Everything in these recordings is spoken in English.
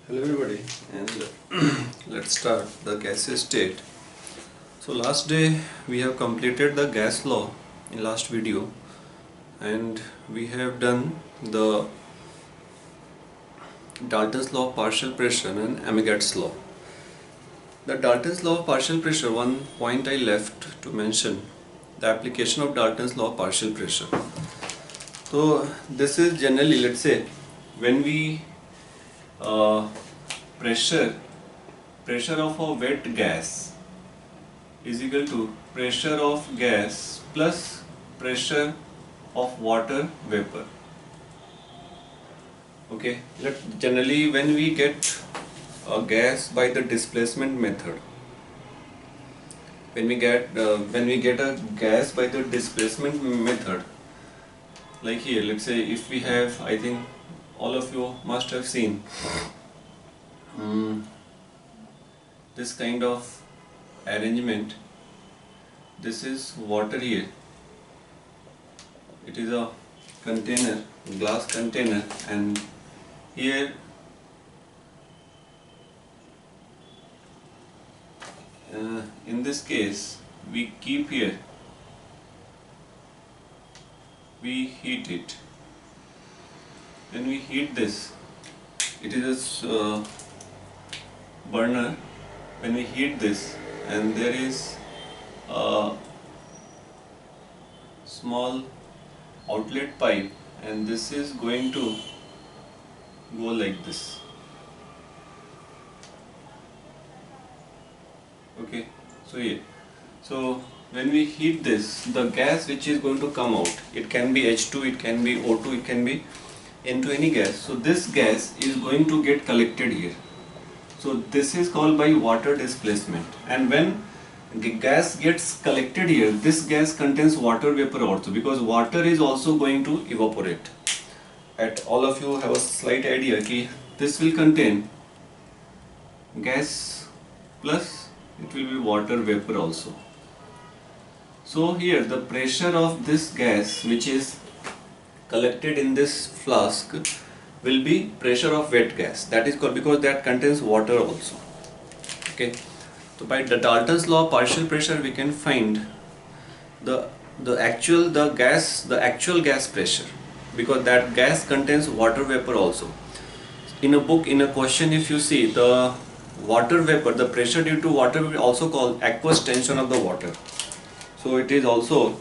Hello everybody, and let's start the gaseous state. So last day we have completed the gas law in last video, and we have done the Dalton's law of partial pressure and Amigat's law. The Dalton's law of partial pressure, one point I left to mention, the application of Dalton's law of partial pressure. So this is generally, let's say, when we uh, pressure of a wet gas is equal to pressure of gas plus pressure of water vapor. Okay, generally when we get a gas by the displacement method, when we get a gas by the displacement method, like here, let's say if we have, I think all of you must have seen this kind of arrangement. This is water here. It is a container, glass container, and here in this case we keep here, we heat it. When we heat this, it is a burner. When we heat this, and there is a small outlet pipe, and this is going to go like this. Okay, so here, so when we heat this, the gas which is going to come out, it can be H2, it can be O2, it can be into any gas. So this gas is going to get collected here. So this is called by water displacement, and when the gas gets collected here, this gas contains water vapor also, because water is also going to evaporate. At all of you have a slight idea कि this will contain gas plus it will be water vapor also. So here the pressure of this gas which is collected in this flask will be pressure of wet gas. That is called, because that contains water also. Okay. So by the Dalton's law of partial pressure, we can find the actual gas pressure, because that gas contains water vapor also. In a book, in a question, if you see the water vapor, the pressure due to water vapor also called aqueous tension of the water. So it is also,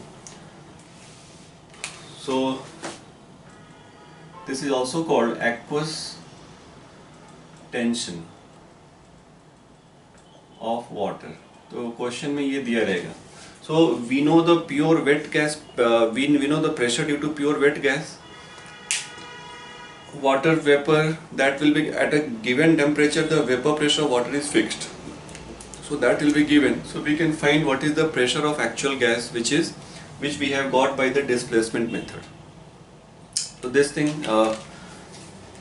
so this is also called aqueous tension of water. तो question में ये दिया रहेगा. So we know the pure wet gas, we know the pressure due to pure wet gas. Water vapor, that will be at a given temperature, the vapor pressure of water is fixed. So that will be given. So we can find what is the pressure of actual gas, which we have got by the displacement method. So this thing,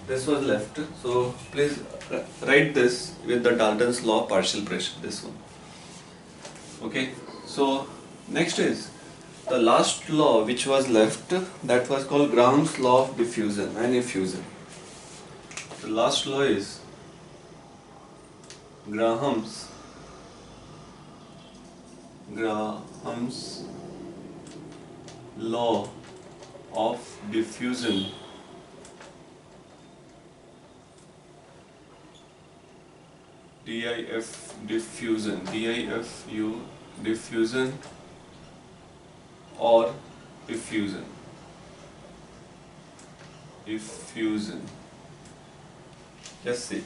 this was left. So please write this with the Dalton's law of partial pressure, this one. Okay, so next is the last law which was left, that was called Graham's law of diffusion and effusion. The last law is Graham's law of diffusion diffusion or effusion. Just see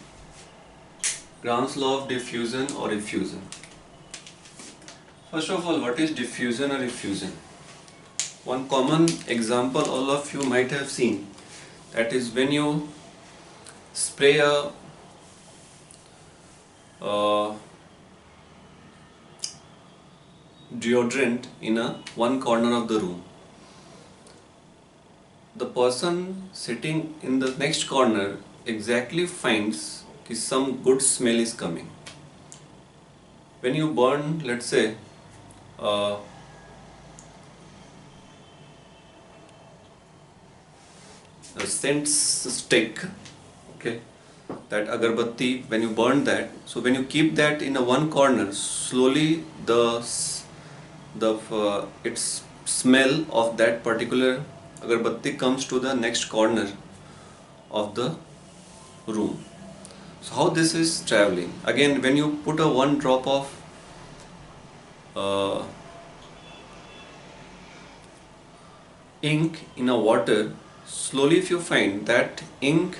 Graham's law of diffusion or effusion. First of all, what is diffusion or effusion? One common example all of you might have seen, that is when you spray a deodorant in one corner of the room. The person sitting in the next corner exactly finds that some good smell is coming. When you burn, let's say, a scent stick, okay, that agarbatti, when you burn that, so when you keep that in a one corner, slowly its smell of that particular agarbatti comes to the next corner of the room. So how this is traveling? Again, when you put a one drop of uh, ink in a water, slowly if you find that ink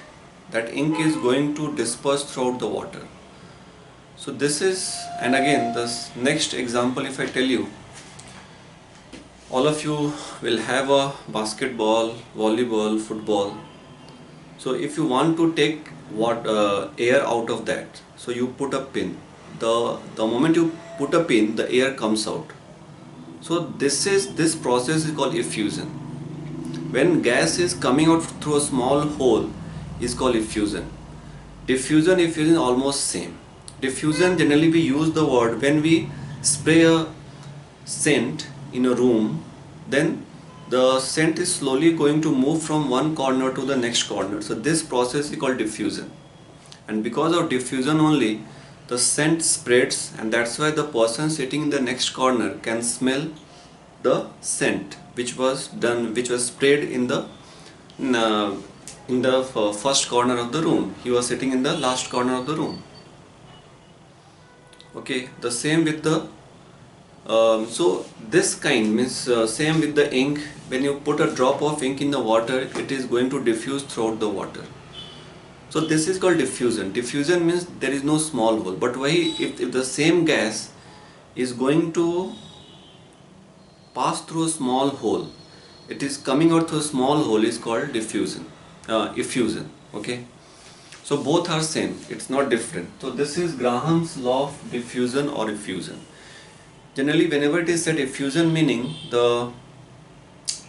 is going to disperse throughout the water. So this is, and again this next example, if I tell you, all of you will have a basketball, volleyball, football. So if you want to take air out of that, so you put a pin. The moment you put a pin, the air comes out. So this process is called effusion. When gas is coming out through a small hole is called effusion. Effusion almost same. Diffusion, generally we use the word when we spray a scent in a room, then the scent is slowly going to move from one corner to the next corner. So this process is called diffusion. And because of diffusion only, the scent spreads, and that's why the person sitting in the next corner can smell the scent which was sprayed in the first corner of the room. He was sitting in the last corner of the room. Okay, the same with the so this kind means same with the ink. When you put a drop of ink in the water, it is going to diffuse throughout the water. So this is called diffusion. Diffusion means there is no small hole. But why, if the same gas is going to pass through a small hole, it is coming out through a small hole, is called effusion. Okay, so both are same, it's not different. So this is Graham's law of diffusion or effusion. Generally, whenever it is said effusion, meaning the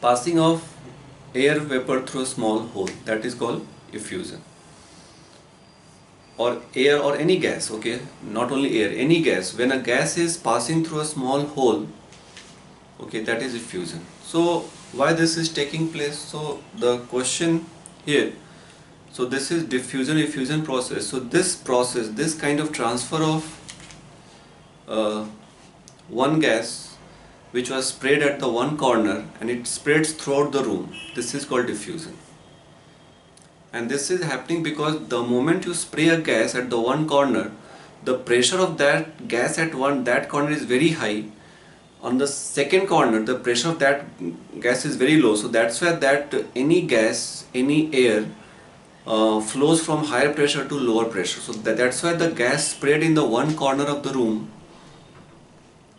passing of air vapor through a small hole, that is called effusion. Or air or any gas, okay, not only air, any gas, when a gas is passing through a small hole, okay, that is effusion. So why this is taking place? So the question here, so this is diffusion effusion process. So this process, this kind of transfer of one gas which was sprayed at the one corner and it spreads throughout the room, this is called diffusion. And this is happening because the moment you spray a gas at the one corner, the pressure of that gas at that corner is very high. On the second corner, the pressure of that gas is very low. So that's why that any gas, any air flows from higher pressure to lower pressure. So that's why the gas sprayed in the one corner of the room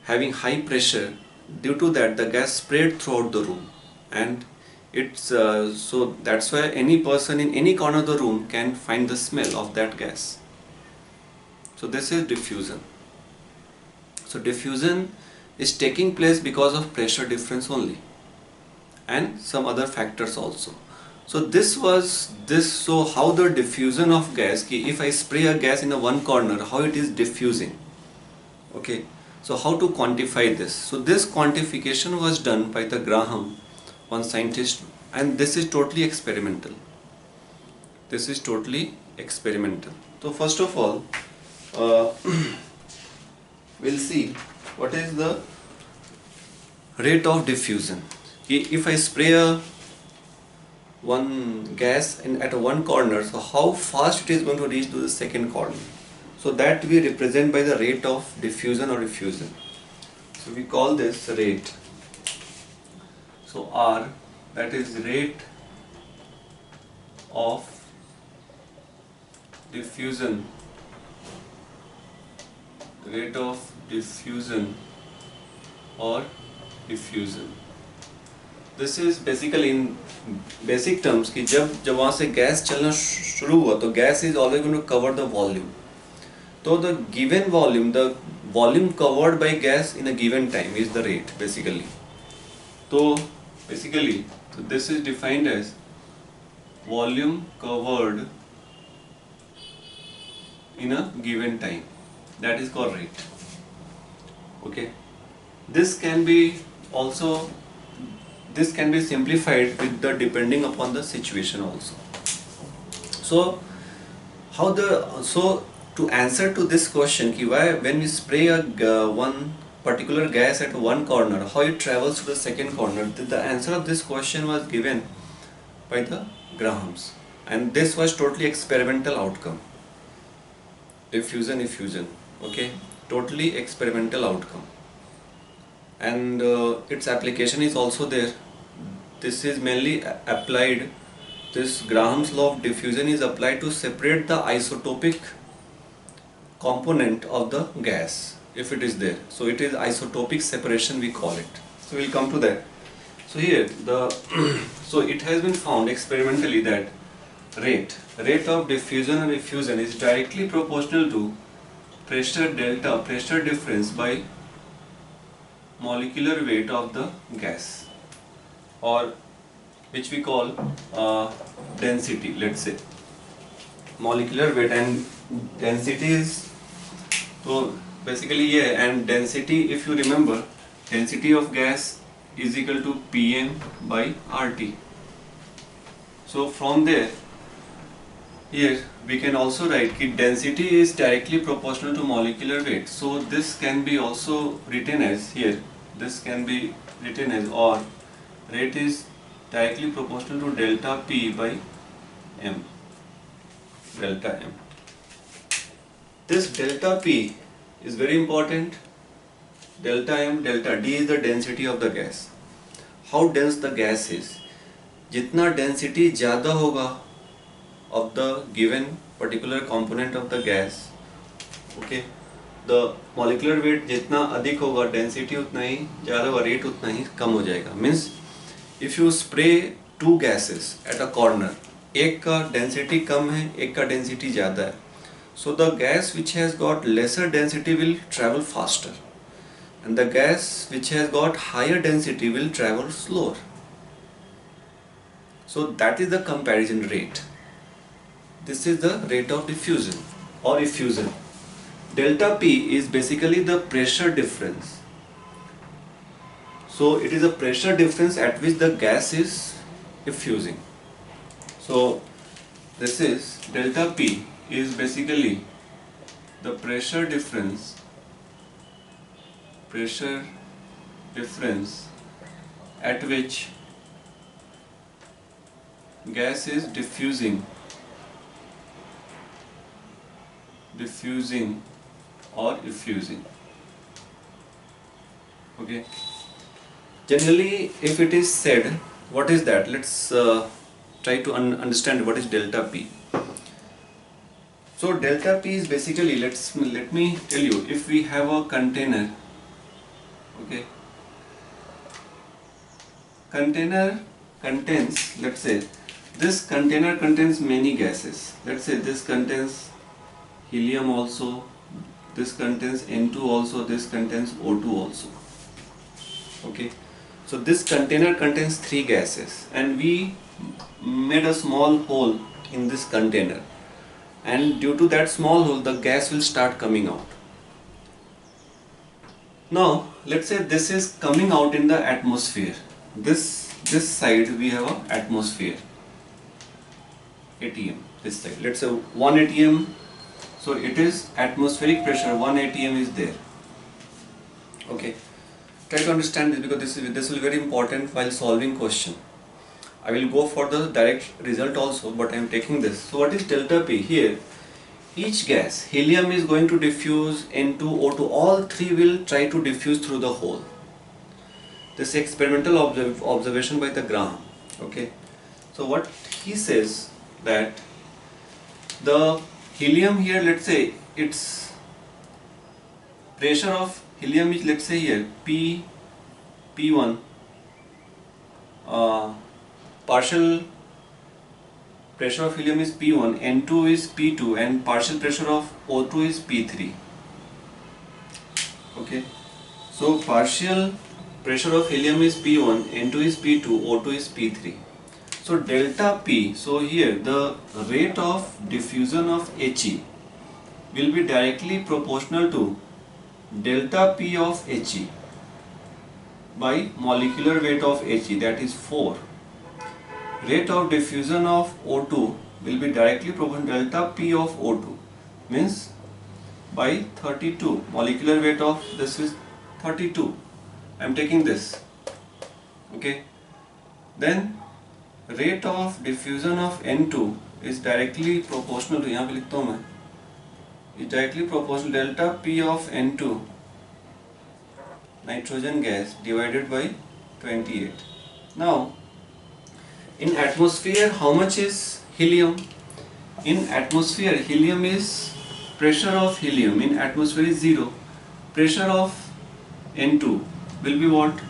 having high pressure, due to that the gas sprayed throughout the room, and it's so that's why any person in any corner of the room can find the smell of that gas. So this is diffusion. So diffusion is taking place because of pressure difference only and some other factors also. So so how the diffusion of gas, if I spray a gas in a one corner, how it is diffusing. Okay, so how to quantify this? So this quantification was done by the Graham, one scientist, and this is totally experimental. This is totally experimental. So first of all, we'll see what is the rate of diffusion. If I spray one gas at one corner, so how fast it is going to reach to the second corner. So that we represent by the rate of diffusion or effusion. So we call this rate. So R, that is rate of diffusion. Rate of diffusion or effusion. This is basically in basic terms कि जब वहाँ से gas चलना शुरू हुआ तो gas is always going to cover the volume. So the given volume, the volume covered by gas in a given time is the rate basically. So basically, so this is defined as volume covered in a given time. That is called rate. Okay. This can be simplified with the depending upon the situation also. So So to answer to this question, ki why when we spray one particular gas at one corner, how it travels to the second corner, the answer of this question was given by the Grahams, and this was totally experimental outcome. Diffusion, effusion, okay, totally experimental outcome, and its application is also there. This is mainly applied. This Graham's law of diffusion is applied to separate the isotopic component of the gas if it is there. So it is isotopic separation we call it. So we'll come to that. So here the so it has been found experimentally that rate of diffusion or effusion is directly proportional to pressure delta, pressure difference by molecular weight of the gas, or which we call density, let's say. Molecular weight and density is, so basically, yeah, and density, if you remember, density of gas is equal to Pm by RT. So from there, here we can also write that density is directly proportional to molecular weight. So this can be also written as here, this can be written as, or rate is directly proportional to delta P by M, delta M. This delta P is very important. Delta M, delta D is the density of the gas. How dense the gas is. Jitna density ज़्यादा होगा of the given particular component of the gas, okay, the molecular weight जितना अधिक होगा, density उतना ही ज़्यादा होगा, rate उतना ही कम हो जाएगा. Means if you spray two gases at a corner, एक का density कम है, एक का density ज़्यादा है, so the gas which has got lesser density will travel faster, and the gas which has got higher density will travel slower. So that is the comparison rate. This is the rate of diffusion or effusion. Delta P is basically the pressure difference. So it is a pressure difference at which the gas is effusing. So this is delta P is basically the pressure difference at which gas is diffusing or effusing. Okay. Generally, if it is said, what is that? Let's try to understand what is delta P. So delta P is basically, let me tell you, if we have a container, okay, container contains, let's say this container contains many gases. Let's say this contains helium also, this contains N2 also, this contains O2 also. Okay, so this container contains three gases, and we made a small hole in this container, and due to that small hole the gas will start coming out. Now let's say this is coming out in the atmosphere. This side we have a atmosphere, ATM, this side, let's say 1 ATM. So it is atmospheric pressure, 1 ATM is there. Okay, try to understand this, because this will be very important while solving question. I will go for the direct result also, but I am taking this. So what is delta P? Here each gas, helium is going to diffuse, N2, O2, all three will try to diffuse through the hole. This experimental observation by the Graham. Okay, so what he says that the helium here, let's say its pressure of helium is, let's say here P1, partial pressure of helium is P1, N2 is P2, and partial pressure of O2 is P3. Okay, so partial pressure of helium is P1, N2 is P2, O2 is P3. So delta P, so here the rate of diffusion of He will be directly proportional to delta P of He by molecular weight of He, that is 4. Rate of diffusion of O2 will be directly proportional delta P of O2, means by 32. Molecular weight of this is 32. I am taking this. Okay. Then rate of diffusion of N2 is directly proportional to, यहाँ पे लिखता हूँ मैं, is directly proportional delta P of N2 nitrogen gas divided by 28. Now in atmosphere how much is helium? In atmosphere helium is, pressure of helium in atmosphere is 0. Pressure of N2 will be what?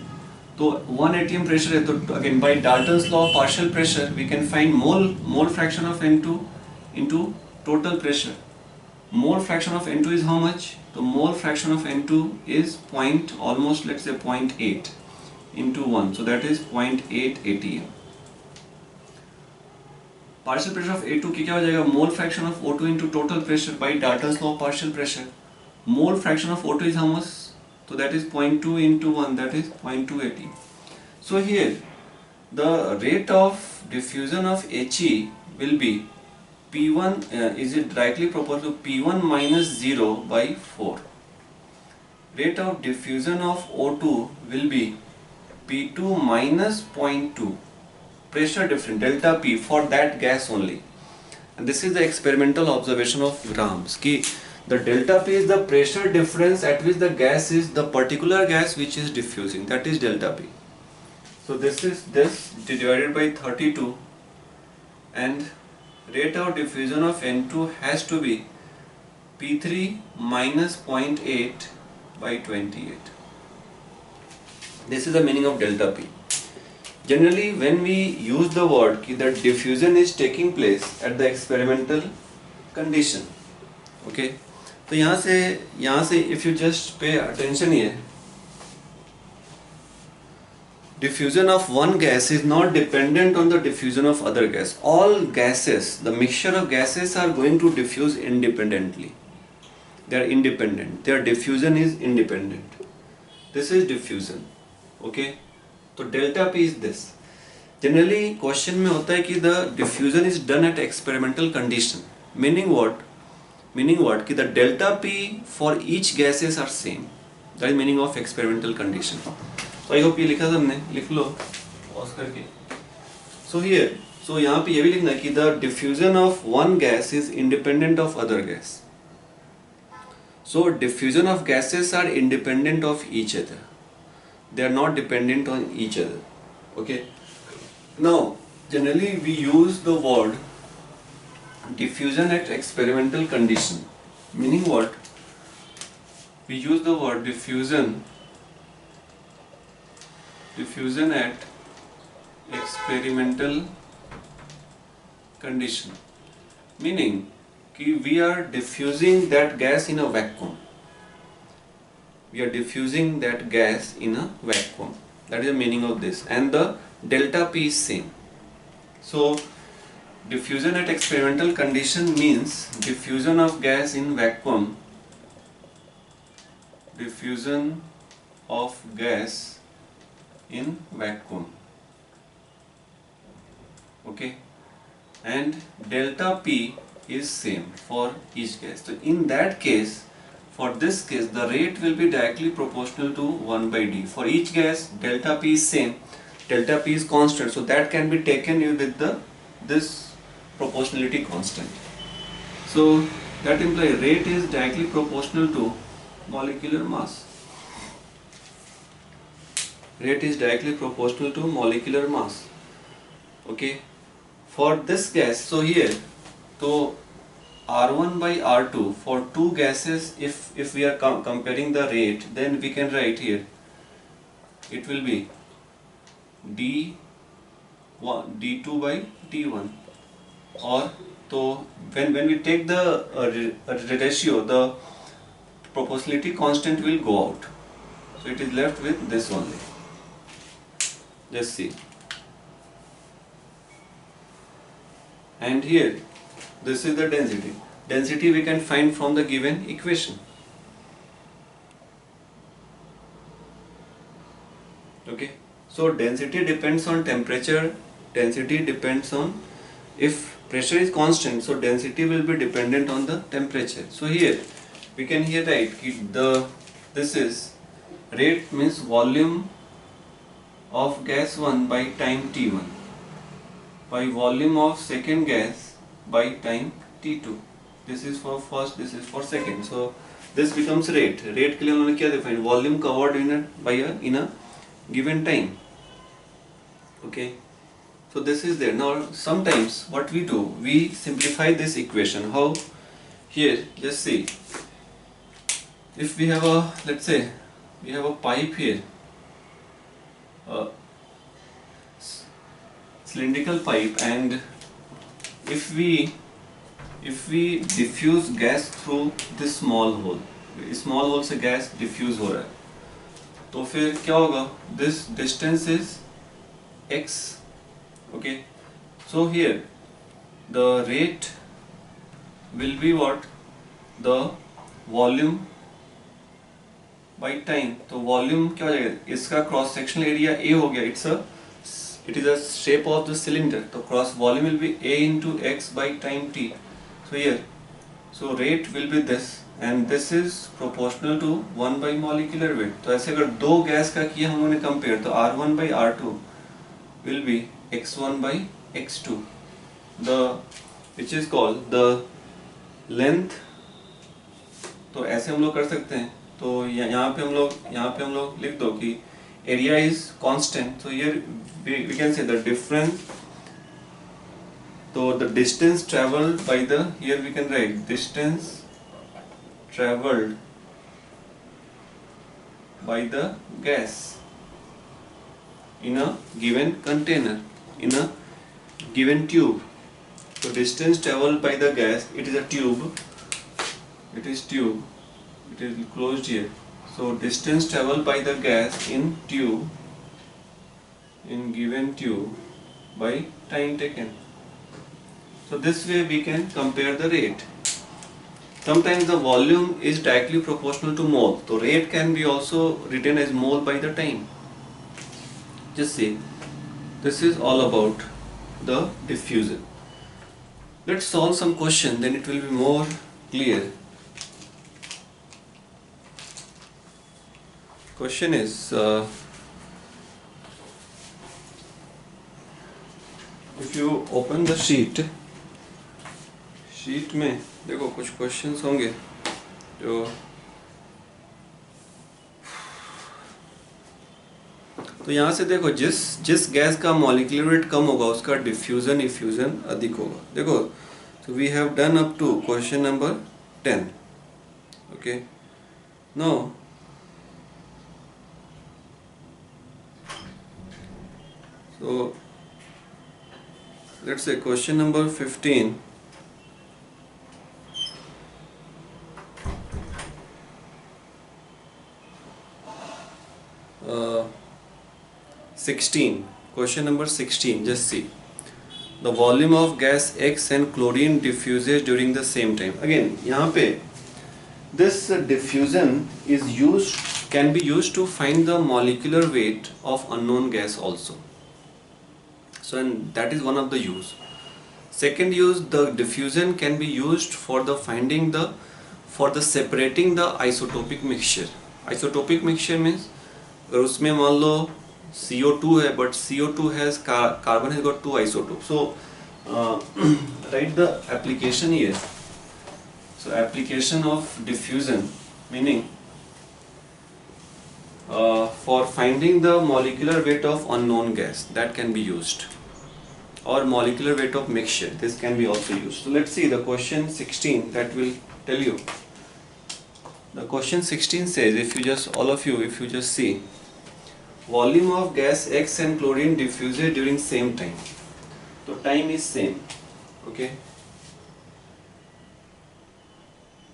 तो 1 atm pressure है, तो again by Dalton's law of partial pressure we can find mole fraction of N2 into total pressure. Mole fraction of N2 is how much? The mole fraction of N2 is almost let's say 0.8 into 1, so that is 0.8 atm. Partial pressure of A2 की क्या हो जाएगा? Mole fraction of O2 into total pressure by Dalton's law of partial pressure. Mole fraction of O2 is how much? So that is 0.2 into 1, that is 0.280. So here the rate of diffusion of He will be P1 is it directly proportional to P1 minus 0 by 4. Rate of diffusion of O2 will be P2 minus 0.2. Pressure difference delta P for that gas only. And this is the experimental observation of Grams. Ki the delta P is the pressure difference at which the gas is, the particular gas which is diffusing, that is delta P. So this is this divided by 32, and rate of diffusion of N2 has to be P3 minus 0.8 by 28. This is the meaning of delta P. Generally when we use the word कि the diffusion is taking place at the experimental condition, okay, तो यहाँ से if you just pay attention here, diffusion of one gas is not dependent on the diffusion of other gas. All gases, the mixture of gases are going to diffuse independently. They are independent. Their diffusion is independent. This is diffusion, okay. तो delta P is this. Generally question में होता है कि the diffusion is done at experimental condition. Meaning what? Meaning what? कि the delta P for each gases are same. That is meaning of experimental condition. So I hope ये लिखा सबने, लिख लो pause करके. So here, so यहाँ पे ये भी लिखना है कि the diffusion of one gas is independent of other gas. So diffusion of gases are independent of each other. They are not dependent on each other. Okay. Now, generally we use the word diffusion at experimental condition. Meaning what? We use the word diffusion at experimental condition. Meaning कि we are diffusing that gas in a vacuum. We are diffusing that gas in a vacuum. That is the meaning of this, and the delta P is same. So diffusion at experimental condition means diffusion of gas in vacuum, diffusion of gas in vacuum, okay, and delta P is same for each gas. So in that case, for this case, the rate will be directly proportional to 1 by D. For each gas, delta P is same, delta P is constant, so that can be taken with this proportionality constant. So that implies rate is directly proportional to molecular mass. Rate is directly proportional to molecular mass. Okay. For this gas, so here, so R1 by R2 for two gases, if we are comparing the rate, then we can write here, it will be D2 by D1, or so when we take the ratio, the proportionality constant will go out, so it is left with this only. Just see, and here this is the density. Density we can find from the given equation. Okay. So density depends on temperature, density depends on if pressure is constant, so density will be dependent on the temperature. So here we can here write this is rate means volume of gas 1 by time T1 by volume of second gas by time T2. This is for first, this is for second. So this becomes rate. Rate के लिए उन्होंने क्या define? Volume covered in a given time. Okay. So this is there. Now sometimes what we do, we simplify this equation. How? Here, just see. If we have a, let's say, we have a pipe here, a cylindrical pipe, and if we diffuse gas through this small hole से gas diffuse हो रहा है, तो फिर क्या होगा? This distance is x. Okay, so here the rate will be what? The volume by time. तो volume क्या हो जाएगा? इसका cross sectional area A हो गया. It is a shape of the cylinder. तो cross volume will be A into x by time t. So here, so rate will be this, and this is proportional to 1 by molecular weight. तो ऐसे अगर दो gas का किया हम लोगों ने compare, तो R1 by R2 will be x1 by x2, which is called the length. तो ऐसे हम लोग कर सकते हैं. तो यहाँ पे हम लोग लिख दो कि area is constant. So here we can say the difference. So the distance traveled by the, here we can write distance traveled by the gas in a given container, in a given tube. So distance traveled by the gas, it is a tube, it is closed here. So distance traveled by the gas in given tube by time taken. So this way we can compare the rate. Sometimes the volume is directly proportional to mole, so rate can be also written as mole by the time. Just see, this is all about the diffusion. Let's solve some question, then it will be more clear. Question is, if you open the sheet में देखो कुछ questions होंगे जो, तो यहाँ से देखो जिस गैस का मॉलिक्यूलर वेट कम होगा उसका डिफ्यूजन इफ्यूजन अधिक होगा. देखो, so we have done up to question number 10. Okay, now so let's say question number 15. 16, question number 16, just see. The volume of gas X and chlorine diffuses during the same time. Again, यहाँ पे this diffusion can be used to find the molecular weight of unknown gas also. So, and that is one of the use. Second use, the diffusion can be used for the separating the isotopic mixture. Isotopic mixture means अगर उसमें मान लो CO2 है, but CO2 has carbon has got two isotopes. So write the application here. So application of diffusion, meaning for finding the molecular weight of unknown gas, that can be used, or molecular weight of mixture, this can be also used. So let's see the question 16, that will tell you. The question 16 says, if you just see, volume of gas X and chlorine diffuses during same time. So time is same, okay,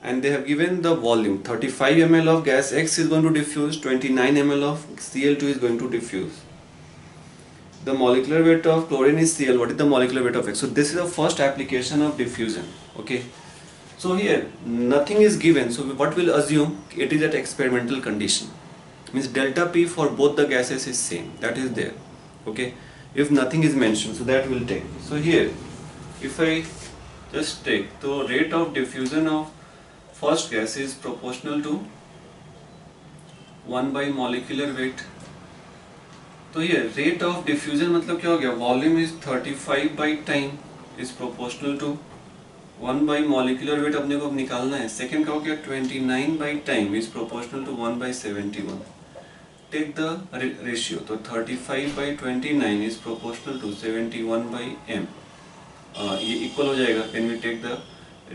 and they have given the volume. 35 ml of gas X is going to diffuse, 29 ml of Cl2 is going to diffuse. The molecular weight of chlorine is Cl. What is the molecular weight of X? So this is the first application of diffusion. Okay, so here nothing is given, so what we'll assume, it is at experimental condition, means delta P for both the gases is same, that is there. Okay, if nothing is mentioned, so that will take. So here if I just take the rate of diffusion of first gas is proportional to 1 by molecular weight. तो ये rate of diffusion मतलब क्या हो गया, volume is 35 by time is proportional to 1 by molecular weight अपने को अब निकालना है. सेकेंड का हो गया 29 by time is proportional to 1 by 71. Take the ratio, तो 35 by 29 is proportional to 71 by m. ये इक्वल हो जाएगा when we take the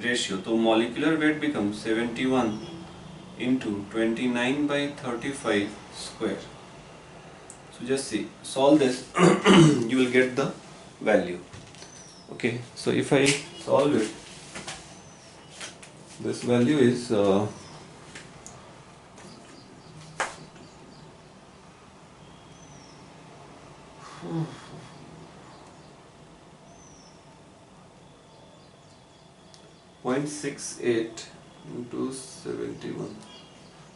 ratio. तो molecular weight becomes 71 into 29 by 35 square. So just see, solve this, you will get the value. Okay, so if I solve it, this value is 0.68 into 71.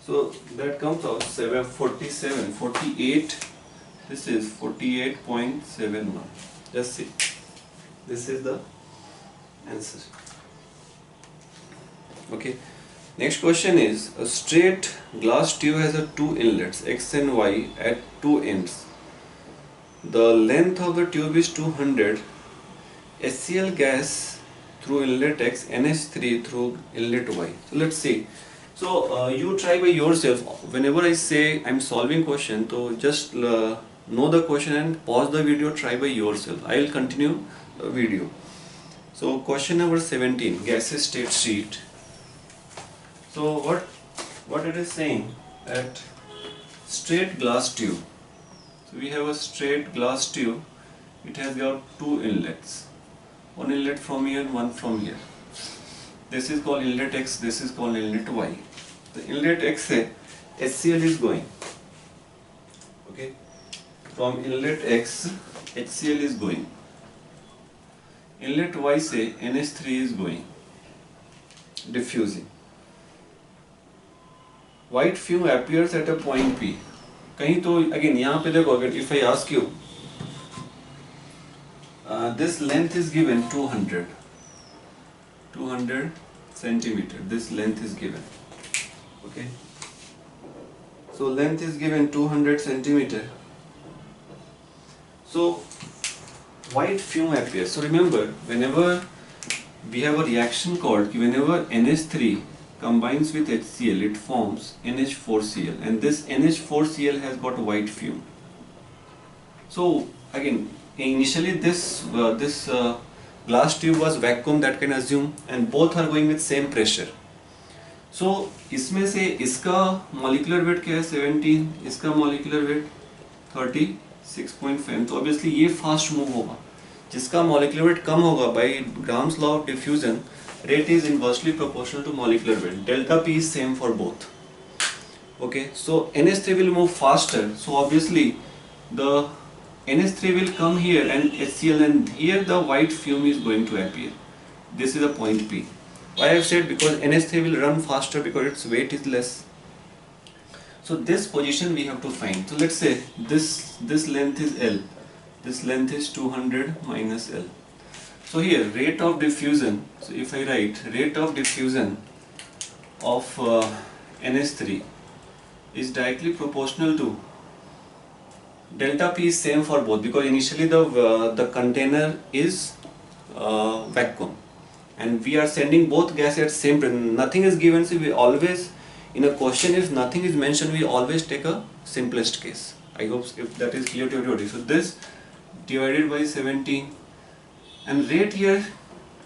So that comes out 48. This is 48.71. Just see. This is the answer. Okay. Next question is, a straight glass tube has a two inlets X and Y at two ends. The length of the tube is 200. HCl gas through inlet X, NH3 through inlet Y. So let's see. So you try by yourself. Whenever I say I'm solving question, so just know the question and pause the video, try by yourself. I will continue the video. So question number 17, gaseous state sheet. So what it is saying, that straight glass tube. So we have a straight glass tube. It has got two inlets. One inlet from here and one from here. This is called inlet X, this is called inlet Y. The inlet X से HCl is going. Okay. From inlet X, HCl is going. Inlet Y से NH3 is going. Diffusing. White fume appears at a point P. कहीं तो again यहाँ पे देखो, अगर if I ask you, this length is given 200 centimeter. This length is given. Okay. So length is given 200 centimeter. So white fume appears. So remember, whenever we have a reaction called, whenever NH3 combines with HCl, it forms NH4Cl, and this NH4Cl has got white fume. So again, initially this glass tube was vacuum, that can assume, and both are going with same pressure. So इसमें से इसका molecular weight क्या है 17, इसका molecular weight 36.5. तो obviously ये fast move होगा. जिसका molecular weight कम होगा, by Gram's law of diffusion, rate is inversely proportional to molecular weight. Delta P is same for both. Okay, so NH3 will move faster. So obviously the NH3 will come here and HCl, and here the white fume is going to appear. This is a point P. Why I have said, because NH3 will run faster because its weight is less. So this position we have to find. So let's say this length is L. This length is 200 minus L. So here rate of diffusion. So if I write rate of diffusion of NH3 is directly proportional to delta P is same for both, because initially the container is vacuum and we are sending both gas at same pressure. Nothing is given, so we always, in a question if nothing is mentioned, we always take a simplest case. I hope if that is clear to everybody. So this divided by 17, and rate here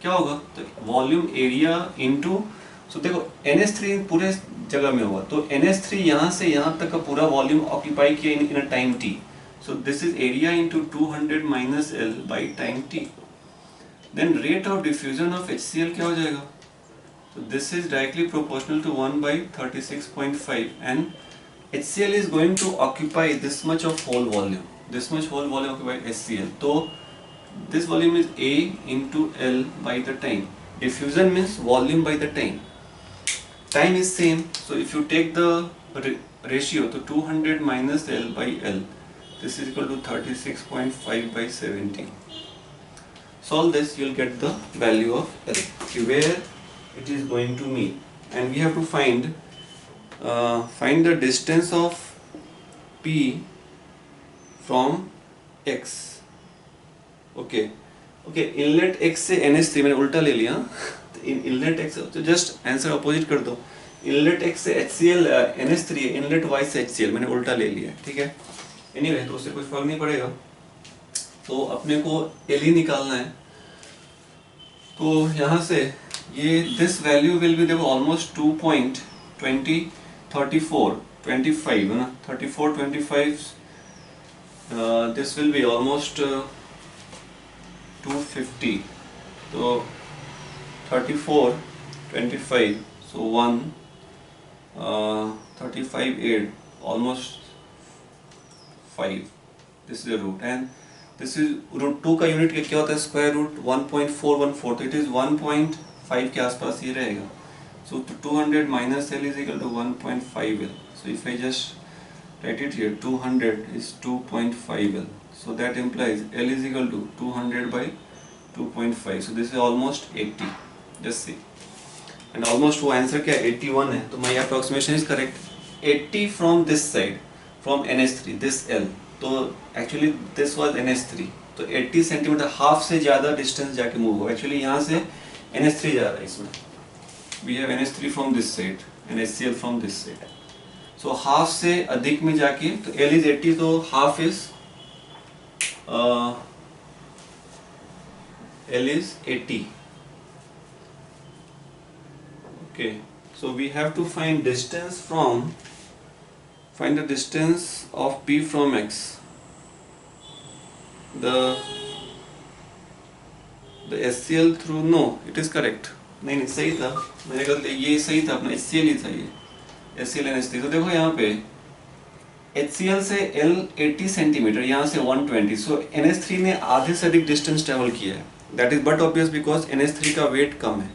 क्या होगा, तो volume area into, सो देखो NH3 पूरे जगह में होगा, तो NH3 यहाँ से यहाँ तक का पूरा वॉल्यूम ऑक्यूपाई किया in a time t. So this is area into 200 minus L by time t. Then rate of diffusion of HCl क्या हो जाएगा, so this is directly proportional to 1 by 36.5, and HCl is going to occupy this much of whole volume. This much whole volume occupied HCl. So this volume is A into L by the time. Diffusion means volume by the time. Time is same. So if you take the ratio, to 200 minus L by L, this is equal to 36.5 by 17. solve this, you'll get the value of L, where it is going to meet. And we have to find the distance of P from X. Okay inlet X से NH3 मैंने उल्टा ले लिया, inlet X तो just answer opposite कर दो, inlet X से HCl NH3 है, इनलेट Y से HCl मैंने उल्टा ले लिया, ठीक है। एनीवे तो उससे कुछ फर्क नहीं पड़ेगा, तो अपने को L ही निकालना है। तो यहाँ से ये दिस वैल्यू विल बी देखो ऑलमोस्ट 2.20 34 25 है ना, 34 25 दिस विल बी ऑलमोस्ट 250, तो 34 25 so 1 35 8 almost 5, this is the root, and this is root 2 का यूनिट क्या होता है, स्क्वायर रूट 1.414, तो इट इज 1.5 के आसपास ये रहेगा। सो 200 minus L is equal to 1.5 L, so if I just write it here, 200 is 2.5 L, so that implies L is equal to 200 by 2.5, so this is almost 80, just see, and almost वो answer क्या 81 है, तो my approximation is correct। 80 from this side, from NH3 this L, तो actually this was NH3, तो 80 centimetre, half से ज़्यादा distance जाके move हो, एक्चुअली यहाँ से NH3 जा रहा है इसमें, we have NH3 from this side and HCl from this side, so half से अधिक में जाके, तो L इज 80, तो half is L is 80, okay, so we have to find the distance of P from X, the HCl through, no it is correct, नहीं सही था, मैंने गलती, ये सही था अपना HCl ही था, ये HCl NH3, तो देखो यहाँ पे HCl से L 80 सेंटीमीटर, यहाँ से 120, सो NH3 ने आधे से अधिक डिस्टेंस ट्रेवल किया है, that is but obvious because NH3 का वेट कम है,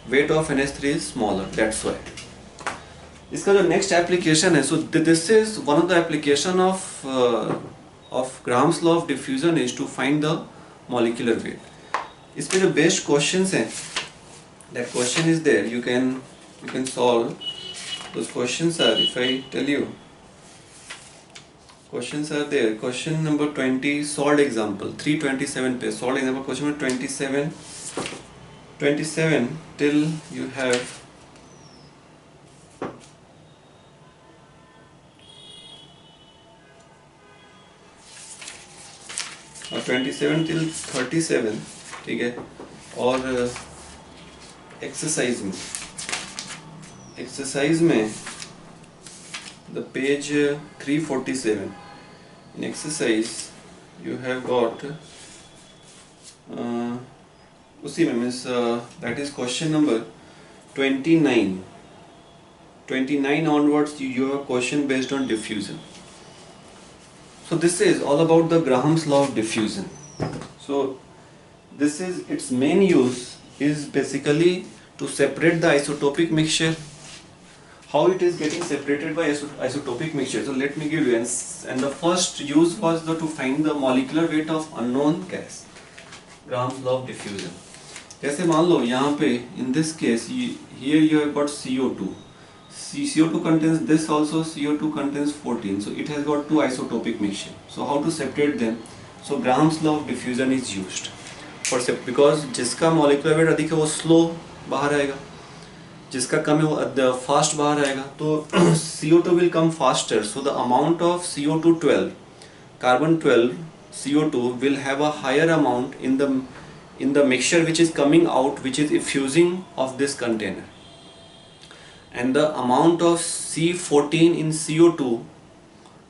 weight of NH3 is smaller, that's why. इसका जो नेक्स्ट एप्लीकेशन है, so this is one of the application of Graham's law of diffusion is to find the molecular weight. इस पे जो best questions हैं, that question is there, you can solve those questions are, if I tell you questions are there, question number 20 solve example 327 पे solve example, question number 27 till you have 27 till 37, ठीक है। और exercise में the page 347, in exercise you have got उसी में means that is question number 29 onwards you have a question based on diffusion. So this is all about the Graham's law of diffusion. So this is its main use is basically to separate the isotopic mixture. How it is getting separated by isotopic mixture? So let me give you, and the first use was to find the molecular weight of unknown gas. Graham's law of diffusion. जैसे मान लो यहाँ पे in this case here you have got CO2. CO2 contains this also, CO2 contains 14, so it has got two isotopic mixture. So how to separate them? So Graham's law of diffusion is used for because जिसका molecular weight अधिक है वो slow बाहर आएगा, जिसका कम है वो fast बाहर आएगा, तो CO2 will come faster, so the amount of CO2 12, carbon 12 CO2 will have a higher amount in the mixture which is coming out, which is effusing of this container, and the amount of C14 in CO2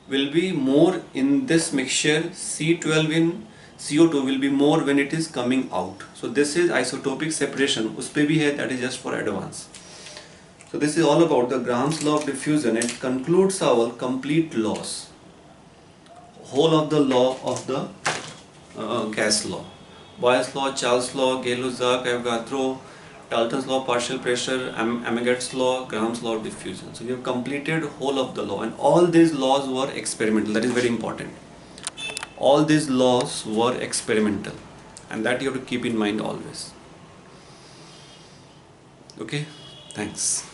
will be more in this mixture, C12 in CO2 will be more when it is coming out. So this is isotopic separation, उस पे भी है, that is just for advance. So this is all about the Graham's law of diffusion, and concludes our complete laws, whole of the law of the gas law, Boyle's law, Charles' law, Gay-Lussac, Avogadro, Dalton's law, partial pressure, Amagat's law, Graham's law of diffusion. So we have completed whole of the law, and all these laws were experimental. That is very important. All these laws were experimental. and that you have to keep in mind always. Okay, thanks.